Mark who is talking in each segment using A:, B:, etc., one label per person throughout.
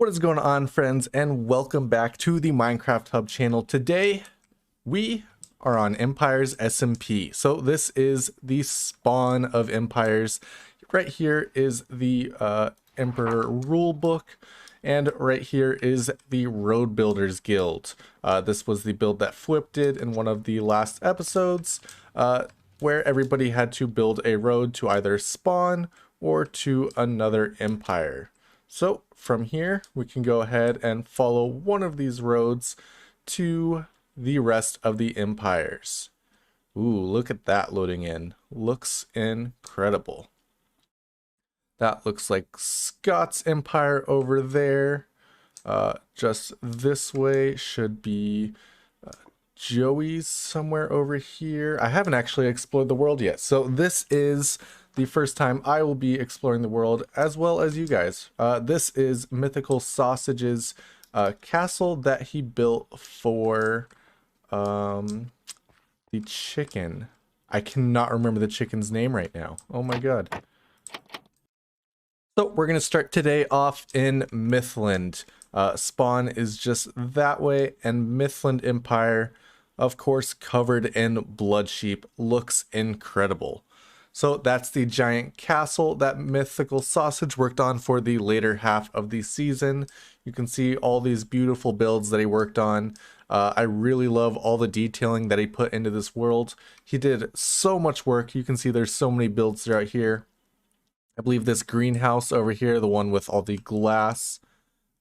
A: What is going on, friends, and welcome back to the Minecraft Hub channel. Today we are on Empires SMP. So this is the spawn of empires. Right here is the Emperor rule book, and right here is the Road Builders Guild. This was the build that Flip did in one of the last episodes, where everybody had to build a road to either spawn or to another empire. So from here, we can go ahead and follow one of these roads to the rest of the empires. Ooh, look at that loading in. Looks incredible. That looks like Scott's empire over there. Just this way should be Joey's somewhere over here. I haven't actually explored the world yet. So this is the first time I will be exploring the world, as well as you guys. This is Mythical Sausage's castle that he built for the chicken. I cannot remember the chicken's name right now. Oh my god. So we're going to start today off in Mythland. Spawn is just that way, and Mythland Empire, of course, covered in blood sheep, looks incredible. So that's the giant castle that Mythical Sausage worked on for the later half of the season. You can see all these beautiful builds that he worked on. I really love all the detailing that he put into this world. He did so much work. You can see there's so many builds throughout here. I believe this greenhouse over here, the one with all the glass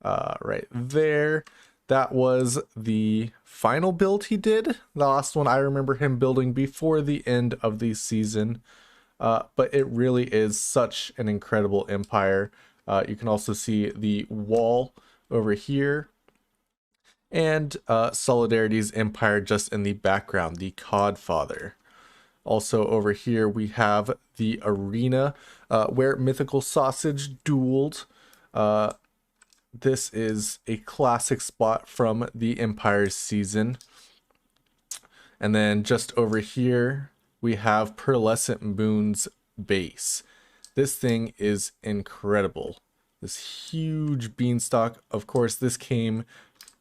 A: right there, that was the final build he did. The last one I remember him building before the end of the season. But it really is such an incredible empire. You can also see the wall over here, and Solidarity's empire just in the background, the Codfather. Also over here we have the arena where Mythical Sausage dueled. This is a classic spot from the Empire's season. And then just over here we have Pearlescent Moon's base. This thing is incredible. This huge beanstalk. Of course, this came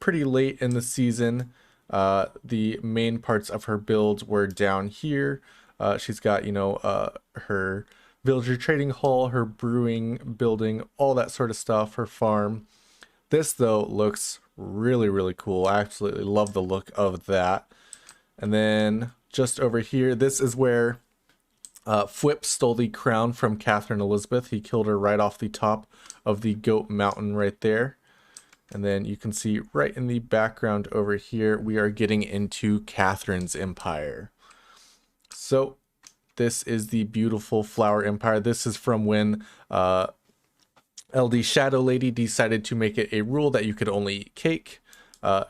A: pretty late in the season. The main parts of her build were down here. She's got, her villager trading hall, her brewing building, all that sort of stuff, her farm. This, though, looks really, really cool. I absolutely love the look of that. And then just over here, this is where Flip stole the crown from Catherine Elizabeth. He killed her right off the top of the Goat Mountain right there. And then you can see right in the background over here, we are getting into Catherine's empire. So this is the beautiful Flower Empire. This is from when LD Shadow Lady decided to make it a rule that you could only eat cake.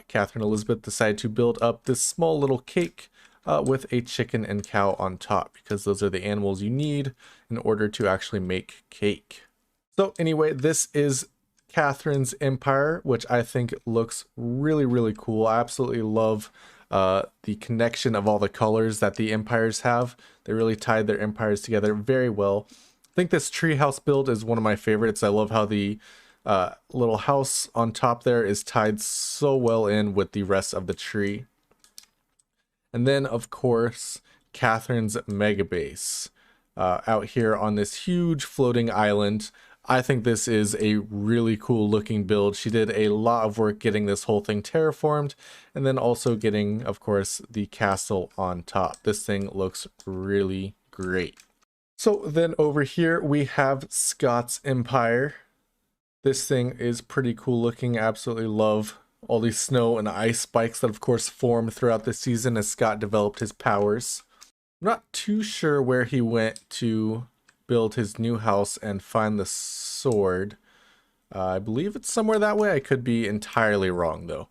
A: Catherine Elizabeth decided to build up this small little cake with a chicken and cow on top, because those are the animals you need in order to actually make cake. So anyway, this is Catherine's empire, which I think looks really, really cool. I absolutely love the connection of all the colors that the empires have. They really tied their empires together very well. I think this treehouse build is one of my favorites. I love how the little house on top there is tied so well in with the rest of the tree. And then, of course, Catherine's mega base out here on this huge floating island. I think this is a really cool looking build. She did a lot of work getting this whole thing terraformed, and then also getting, of course, the castle on top. This thing looks really great. So then over here we have Scott's empire. This thing is pretty cool looking. I absolutely love all these snow and ice spikes that of course formed throughout the season as Scott developed his powers. I'm not too sure where he went to build his new house and find the sword. I believe it's somewhere that way. I could be entirely wrong though.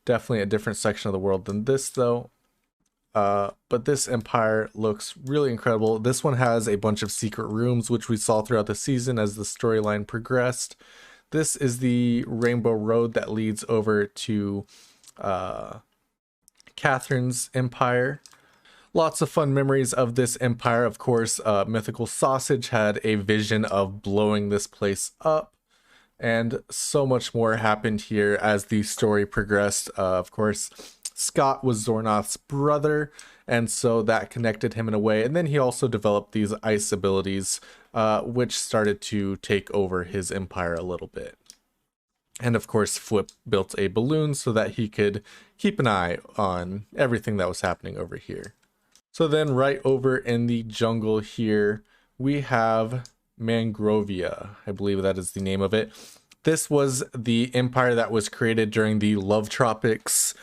A: Definitely a different section of the world than this though. But this empire looks really incredible. This one has a bunch of secret rooms, which we saw throughout the season as the storyline progressed. This is the Rainbow Road that leads over to Catherine's empire. Lots of fun memories of this empire. Of course, Mythical Sausage had a vision of blowing this place up. And so much more happened here as the story progressed. Of course, Scott was Zornoth's brother, and so that connected him in a way. And then he also developed these ice abilities, which started to take over his empire a little bit. And of course, Flip built a balloon so that he could keep an eye on everything that was happening over here. So then right over in the jungle here, we have Mangrovia. I believe that is the name of it. This was the empire that was created during the Love Tropics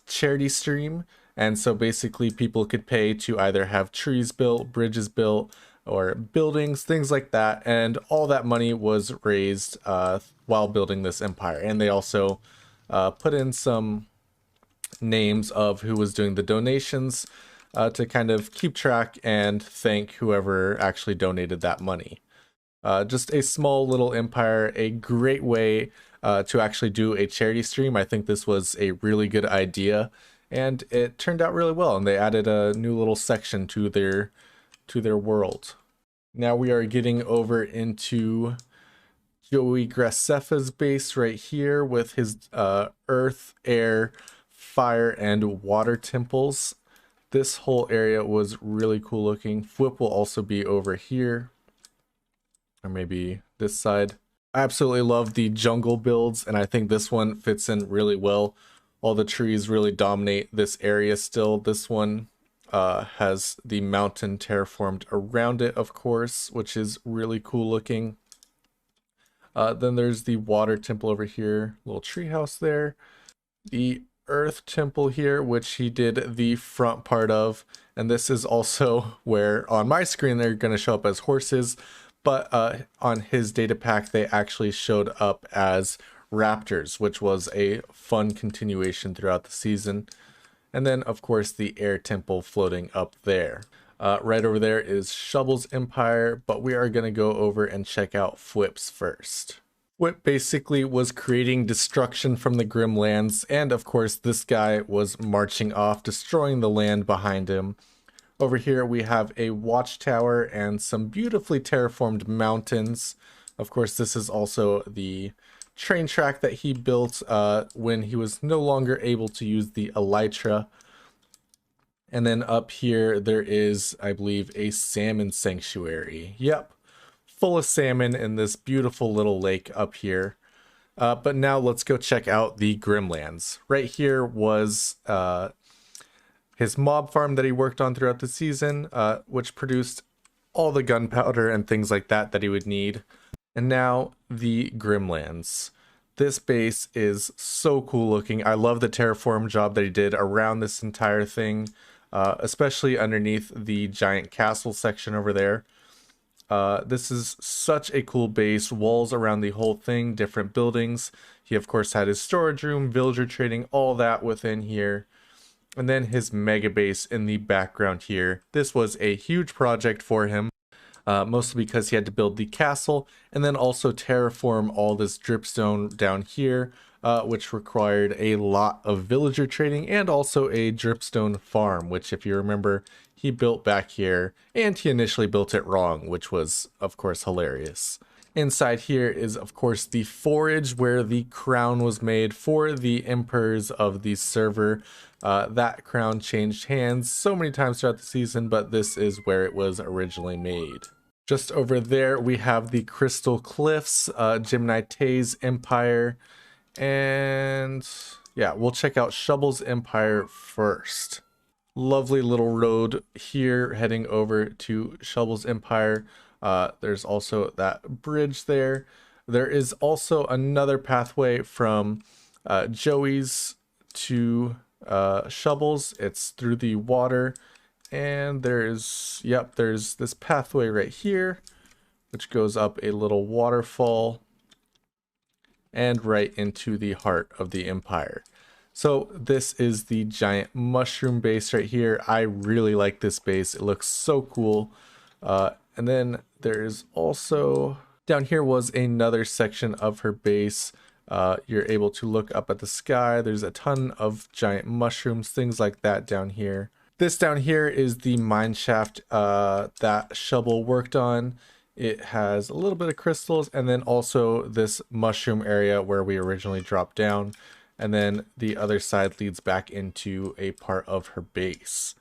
A: charity stream. And so basically people could pay to either have trees built, bridges built, or buildings, things like that. And all that money was raised while building this empire. And they also put in some names of who was doing the donations to kind of keep track and thank whoever actually donated that money. Just a small little empire, a great way to actually do a charity stream. I think this was a really good idea, and it turned out really well. And they added a new little section to their world. Now we are getting over into Joey Graceffa's base right here with his earth, air, fire, and water temples. This whole area was really cool looking. Flip will also be over here, or maybe this side. I absolutely love the jungle builds, and I think this one fits in really well. All the trees really dominate this area still. This one has the mountain terraformed around it, of course, which is really cool looking. Then there's the water temple over here, little tree house there. The earth temple here, which he did the front part of, and this is also where on my screen they're going to show up as horses, but on his data pack they actually showed up as raptors, which was a fun continuation throughout the season. And then of course the air temple floating up there. Right over there is Shovel's empire, but we are going to go over and check out Flip's first. Flip basically was creating destruction from the Grim Lands, and of course this guy was marching off, destroying the land behind him. Over here we have a watchtower and some beautifully terraformed mountains. Of course, this is also the train track that he built when he was no longer able to use the elytra. And then up here there is, I believe, a salmon sanctuary. Yep. Full of salmon in this beautiful little lake up here. But now let's go check out the Grimlands. Right here was his mob farm that he worked on throughout the season, which produced all the gunpowder and things like that that he would need. And now the Grimlands. This base is so cool looking. I love the terraform job that he did around this entire thing, especially underneath the giant castle section over there. This is such a cool base, walls around the whole thing, different buildings. He of course had his storage room, villager trading, all that within here. And then his mega base in the background here. This was a huge project for him, mostly because he had to build the castle and then also terraform all this dripstone down here, which required a lot of villager trading and also a dripstone farm, which if you remember, he built back here, and he initially built it wrong, which was, of course, hilarious. Inside here is, of course, the forage where the crown was made for the emperors of the server. That crown changed hands so many times throughout the season, but this is where it was originally made. Just over there, we have the Crystal Cliffs, Gemini Tay's empire, and yeah, we'll check out Shovel's empire first. Lovely little road here heading over to Shovel's empire. There's also that bridge there. There is also another pathway from Joey's to Shovel's. It's through the water, and there's this pathway right here which goes up a little waterfall and right into the heart of the empire. So this is the giant mushroom base right here. I really like this base. It looks so cool. And then there's also, down here was another section of her base. You're able to look up at the sky. There's a ton of giant mushrooms, things like that down here. This down here is the mine shaft that Shovel worked on. It has a little bit of crystals, and then also this mushroom area where we originally dropped down. And then the other side leads back into a part of her base.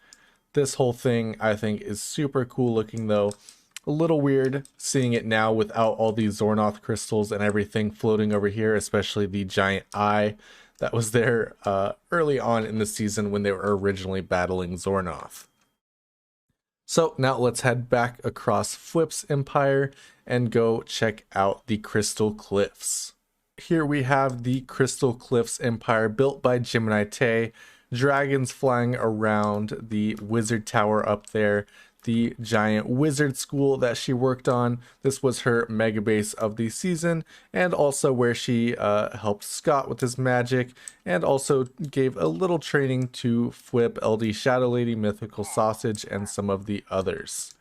A: This whole thing, I think, is super cool looking though. A little weird seeing it now without all these Zornoth crystals and everything floating over here, especially the giant eye that was there early on in the season when they were originally battling Zornoth. So now let's head back across Flip's Empire and go check out the Crystal Cliffs. Here we have the Crystal Cliffs Empire built by Gemini Tay. Dragons flying around the wizard tower up there, the giant wizard school that she worked on. This was her mega base of the season, and also where she helped Scott with his magic, and also gave a little training to Flip, LD Shadow Lady, Mythical Sausage, and some of the others.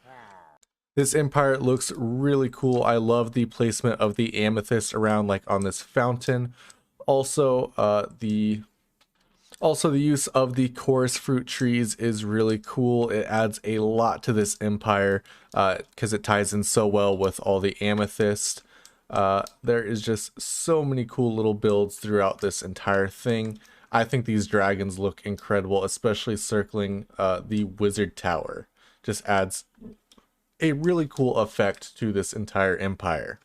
A: This empire looks really cool. I love the placement of the amethyst around, like on this fountain. Also, the use of the chorus fruit trees is really cool. It adds a lot to this empire because it ties in so well with all the amethyst. There is just so many cool little builds throughout this entire thing. I think these dragons look incredible, especially circling the wizard tower. Just adds a really cool effect to this entire empire.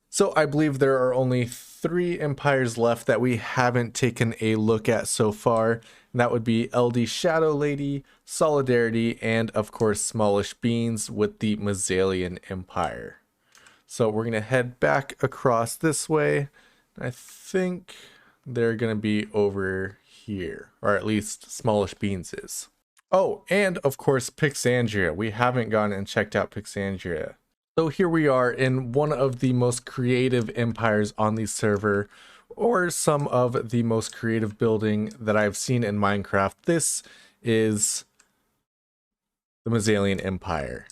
A: So I believe there are only 3 empires left that we haven't taken a look at so far. And that would be LD Shadow Lady, Solidarity, and of course Smallish Beans with the Mazalian Empire. So we're going to head back across this way. I think they're going to be over here, or at least Smallish Beans is. Oh, and of course Pixandria. We haven't gone and checked out Pixandria. So here we are in one of the most creative empires on the server, or some of the most creative building that I've seen in Minecraft. This is the Mazalian Empire.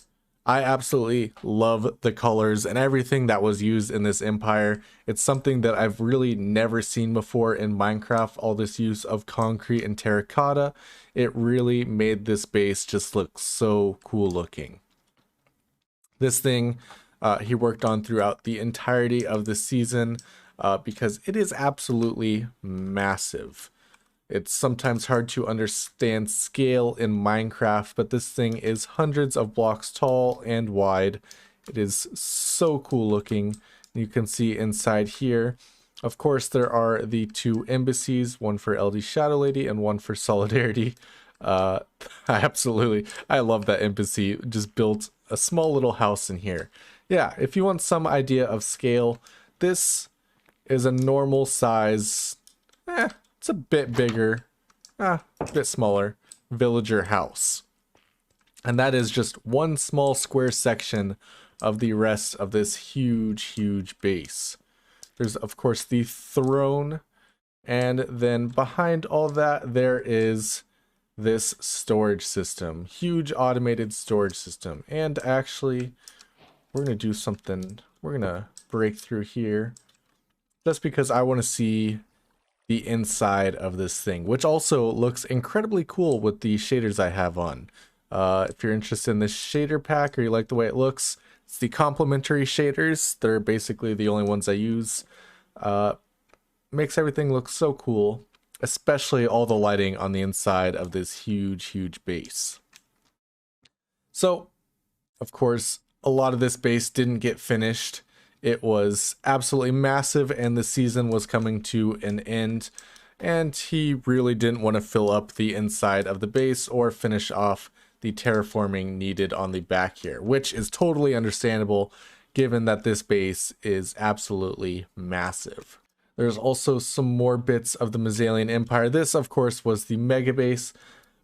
A: I absolutely love the colors and everything that was used in this empire. It's something that I've really never seen before in Minecraft, all this use of concrete and terracotta. It really made this base just look so cool looking. This thing he worked on throughout the entirety of the season because it is absolutely massive. It's sometimes hard to understand scale in Minecraft, but this thing is hundreds of blocks tall and wide. It is so cool looking. You can see inside here. Of course, there are the 2 embassies, one for LD Shadow Lady and one for Solidarity. I love that embassy. Just built a small little house in here. Yeah, if you want some idea of scale, this is a normal size, it's a bit bigger, a bit smaller, villager house. And that is just one small square section of the rest of this huge base. There's of course the throne, and then behind all that there is this storage system, huge automated storage system. And actually we're gonna do something. We're gonna break through here just because I want to see the inside of this thing, which also looks incredibly cool with the shaders I have on. If you're interested in this shader pack or you like the way it looks, it's the complementary shaders. They're basically the only ones I use. Makes everything look so cool, especially all the lighting on the inside of this huge base. So, of course, a lot of this base didn't get finished. It was absolutely massive and the season was coming to an end, and he really didn't want to fill up the inside of the base or finish off the terraforming needed on the back here, which is totally understandable given that this base is absolutely massive. There's also some more bits of the Mazalian Empire. This, of course, was the mega base.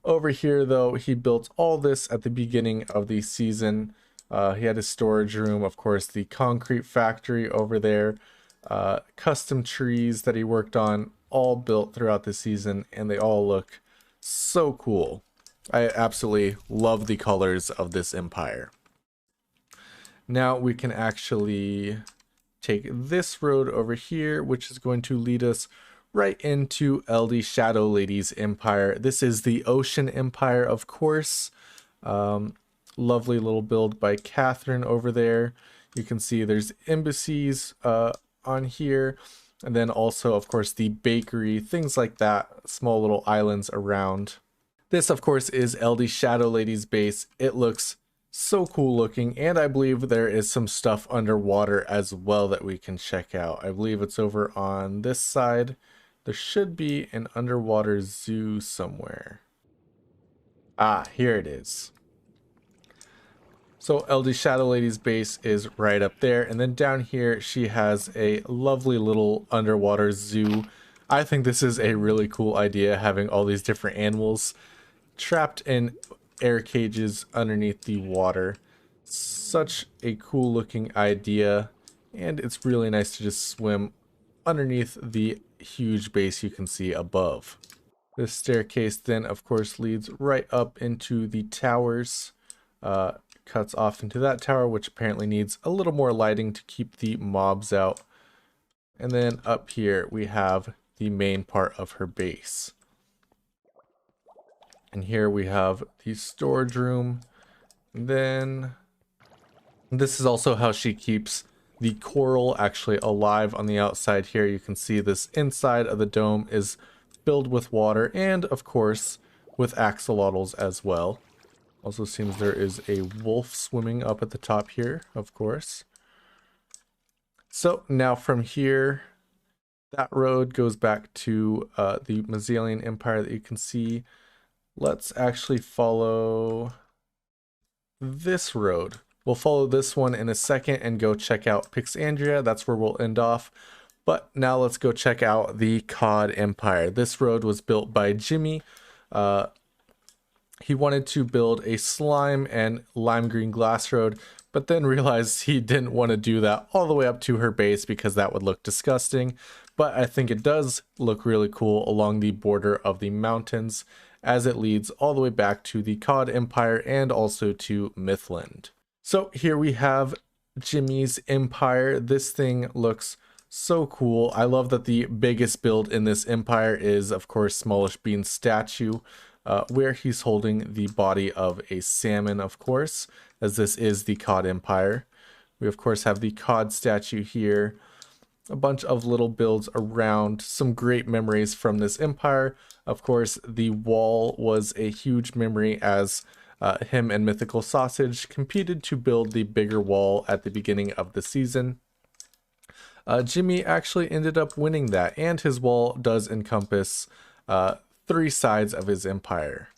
A: Over here, though, he built all this at the beginning of the season. He had his storage room, of course, the concrete factory over there, custom trees that he worked on, all built throughout the season, and they all look so cool. I absolutely love the colors of this empire. Now we can actually take this road over here, which is going to lead us right into LD Shadow Lady's empire. This is the Ocean Empire, of course. lovely little build by Catherine over there. You can see there's embassies on here. And then also, of course, the bakery, things like that, small little islands around. This, of course, is LD Shadow Lady's base. It looks so cool looking, and I believe there is some stuff underwater as well that we can check out. I believe it's over on this side. There should be an underwater zoo somewhere. Ah, here it is. So LD Shadow Lady's base is right up there, and then down here she has a lovely little underwater zoo. I think this is a really cool idea, having all these different animals trapped in air cages underneath the water. Such a cool looking idea, and it's really nice to just swim underneath the huge base you can see above. This staircase then of course leads right up into the towers, cuts off into that tower, which apparently needs a little more lighting to keep the mobs out. And then up here we have the main part of her base. And here we have the storage room. And then this is also how she keeps the coral actually alive on the outside here. You can see this inside of the dome is filled with water, and of course with axolotls as well. Also seems there is a wolf swimming up at the top here, of course. So now from here, that road goes back to the Mazzalian Empire that you can see. Let's actually follow this road. We'll follow this one in a second and go check out Pixandria. That's where we'll end off. But now let's go check out the Cod Empire. This road was built by Jimmy. He wanted to build a slime and lime green glass road, but then realized he didn't want to do that all the way up to her base because that would look disgusting. But I think it does look really cool along the border of the mountains as it leads all the way back to the Cod Empire and also to Mythland. So here we have Jimmy's Empire. This thing looks so cool. I love that the biggest build in this empire is, of course, Smallish Bean's statue, where he's holding the body of a salmon, of course, as this is the Cod Empire. We, of course, have the Cod statue here. A bunch of little builds around, some great memories from this empire. Of course, the wall was a huge memory as him and Mythical Sausage competed to build the bigger wall at the beginning of the season. Jimmy actually ended up winning that, and his wall does encompass 3 sides of his empire.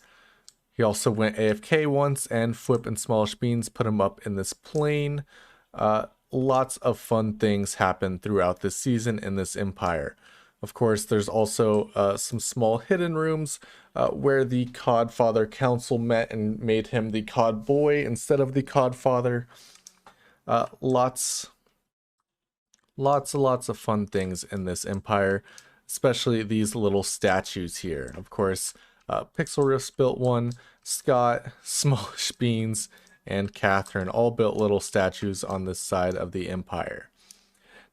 A: He also went AFK once, and Flip and Smallish Beans put him up in this plane. Lots of fun things happen throughout this season in this empire. Of course, there's also some small hidden rooms where the Codfather Council met and made him the Cod Boy instead of the Codfather. Lots of fun things in this empire, especially these little statues here. Of course, Pixel Riffs built one, Scott, Smallish Beans, and Catherine all built little statues on this side of the empire.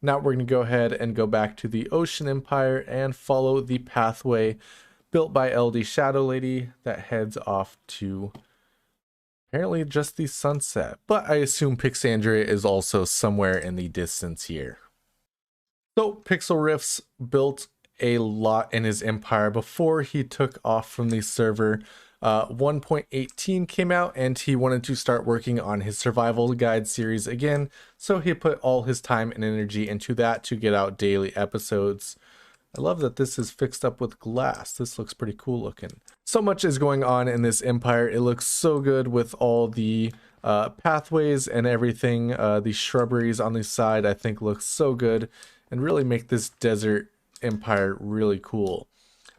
A: Now we're going to go ahead and go back to the Ocean Empire and follow the pathway built by LD Shadow Lady that heads off to apparently just the sunset. But I assume Pixandria is also somewhere in the distance here. So Pixel Riffs built a lot in his empire before he took off from the server. 1.18 came out and he wanted to start working on his survival guide series again, so he put all his time and energy into that to get out daily episodes. I love that this is fixed up with glass. This looks pretty cool looking. So much is going on in this empire. It looks so good with all the pathways and everything. The shrubberies on the side I think looks so good and really make this desert empire really cool.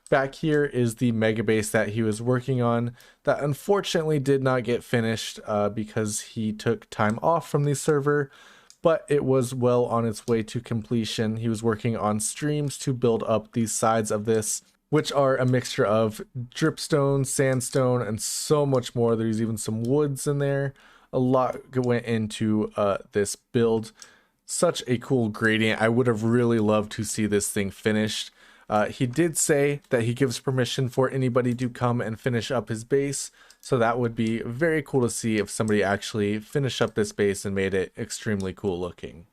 A: Back here is the mega base that he was working on that unfortunately did not get finished because he took time off from the server, but it was well on its way to completion. He was working on streams to build up these sides of this, which are a mixture of dripstone, sandstone, and so much more. There's even some woods in there. A lot went into this build. Such a cool gradient. I would have really loved to see this thing finished. He did say that he gives permission for anybody to come and finish up his base, So that would be very cool to see if somebody actually finished up this base and made it extremely cool looking.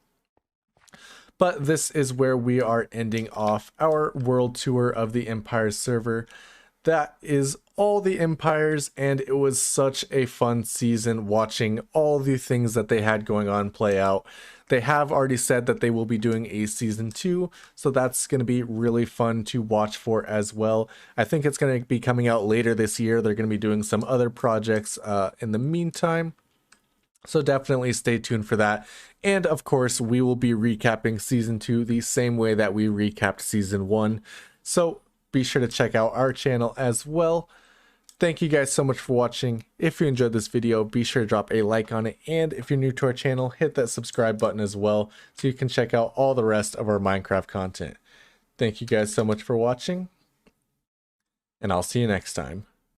A: But this is where we are ending off our world tour of the Empire server. That is all the empires, and it was such a fun season watching all the things that they had going on play out. They have already said that they will be doing a season 2, so that's going to be really fun to watch for as well. I think it's going to be coming out later this year. They're going to be doing some other projects in the meantime. So definitely stay tuned for that. And of course, we will be recapping season 2 the same way that we recapped season 1. So be sure to check out our channel as well. Thank you guys so much for watching. If you enjoyed this video, be sure to drop a like on it. And if you're new to our channel, hit that subscribe button as well so you can check out all the rest of our Minecraft content. Thank you guys so much for watching, and I'll see you next time.